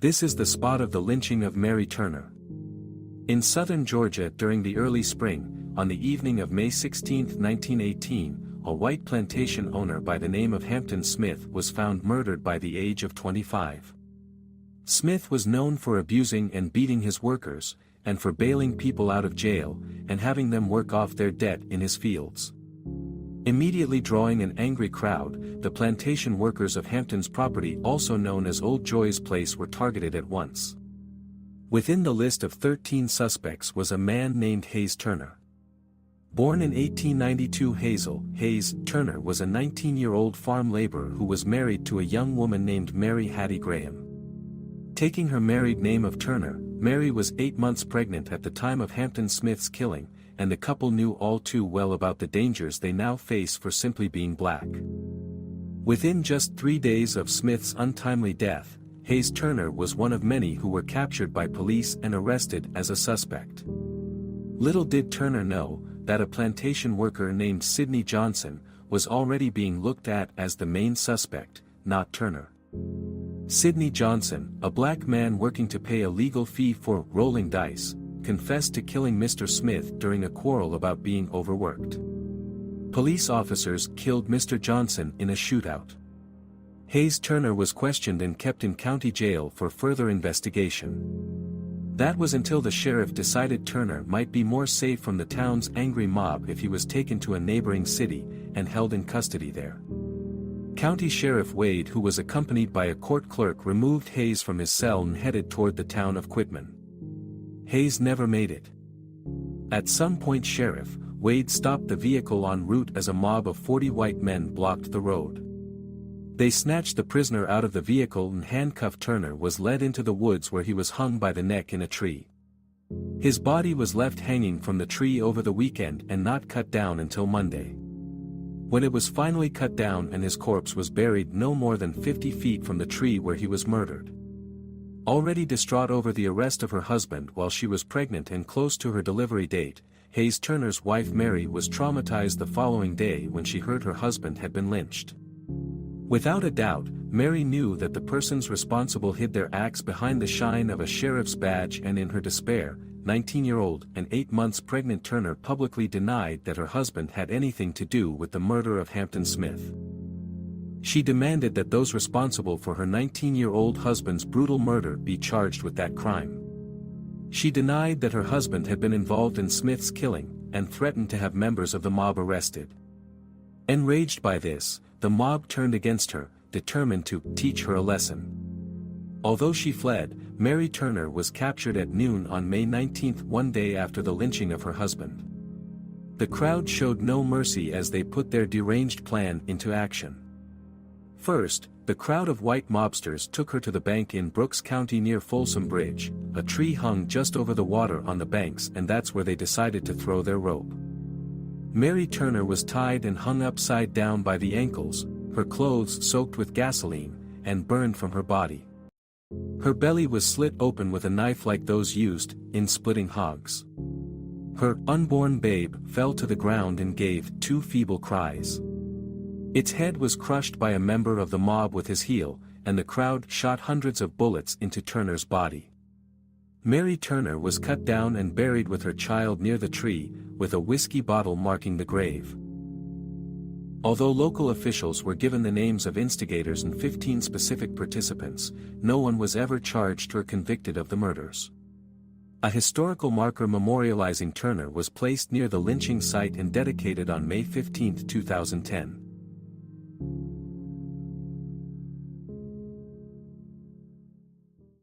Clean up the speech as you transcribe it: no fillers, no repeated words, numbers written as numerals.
This is the spot of the lynching of Mary Turner. In southern Georgia during the early spring, on the evening of May 16, 1918, a white plantation owner by the name of Hampton Smith was found murdered by the age of 25. Smith was known for abusing and beating his workers, and for bailing people out of jail, and having them work off their debt in his fields. Immediately drawing an angry crowd, the plantation workers of Hampton's property, also known as Old Joy's Place, were targeted at once. Within the list of 13 suspects was a man named Hayes Turner. Born in 1892, Hayes Turner was a 19-year-old farm laborer who was married to a young woman named Mary Hattie Graham. Taking her married name of Turner, Mary was 8 months pregnant at the time of Hampton Smith's killing, and the couple knew all too well about the dangers they now face for simply being black. Within just 3 days of Smith's untimely death, Hayes Turner was one of many who were captured by police and arrested as a suspect. Little did Turner know that a plantation worker named Sidney Johnson was already being looked at as the main suspect, not Turner. Sidney Johnson, a black man working to pay a legal fee for rolling dice, confessed to killing Mr. Smith during a quarrel about being overworked. Police officers killed Mr. Johnson in a shootout. Hayes Turner was questioned and kept in county jail for further investigation. That was until the sheriff decided Turner might be more safe from the town's angry mob if he was taken to a neighboring city and held in custody there. County Sheriff Wade, who was accompanied by a court clerk, removed Hayes from his cell and headed toward the town of Quitman. Hayes never made it. At some point Sheriff Wade stopped the vehicle en route as a mob of 40 white men blocked the road. They snatched the prisoner out of the vehicle and handcuffed Turner was led into the woods where he was hung by the neck in a tree. His body was left hanging from the tree over the weekend and not cut down until Monday. When it was finally cut down and his corpse was buried no more than 50 feet from the tree where he was murdered. Already distraught over the arrest of her husband while she was pregnant and close to her delivery date, Hayes Turner's wife Mary was traumatized the following day when she heard her husband had been lynched. Without a doubt, Mary knew that the persons responsible hid their acts behind the shine of a sheriff's badge, and in her despair, 19-year-old and 8 months pregnant Turner publicly denied that her husband had anything to do with the murder of Hampton Smith. She demanded that those responsible for her 19-year-old husband's brutal murder be charged with that crime. She denied that her husband had been involved in Smith's killing, and threatened to have members of the mob arrested. Enraged by this, the mob turned against her, determined to teach her a lesson. Although she fled, Mary Turner was captured at noon on May 19, one day after the lynching of her husband. The crowd showed no mercy as they put their deranged plan into action. First, the crowd of white mobsters took her to the bank in Brooks County near Folsom Bridge. A tree hung just over the water on the banks, and that's where they decided to throw their rope. Mary Turner was tied and hung upside down by the ankles, her clothes soaked with gasoline, and burned from her body. Her belly was slit open with a knife like those used in splitting hogs. Her unborn babe fell to the ground and gave 2 feeble cries. Its head was crushed by a member of the mob with his heel, and the crowd shot hundreds of bullets into Turner's body. Mary Turner was cut down and buried with her child near the tree, with a whiskey bottle marking the grave. Although local officials were given the names of instigators and 15 specific participants, no one was ever charged or convicted of the murders. A historical marker memorializing Turner was placed near the lynching site and dedicated on May 15, 2010.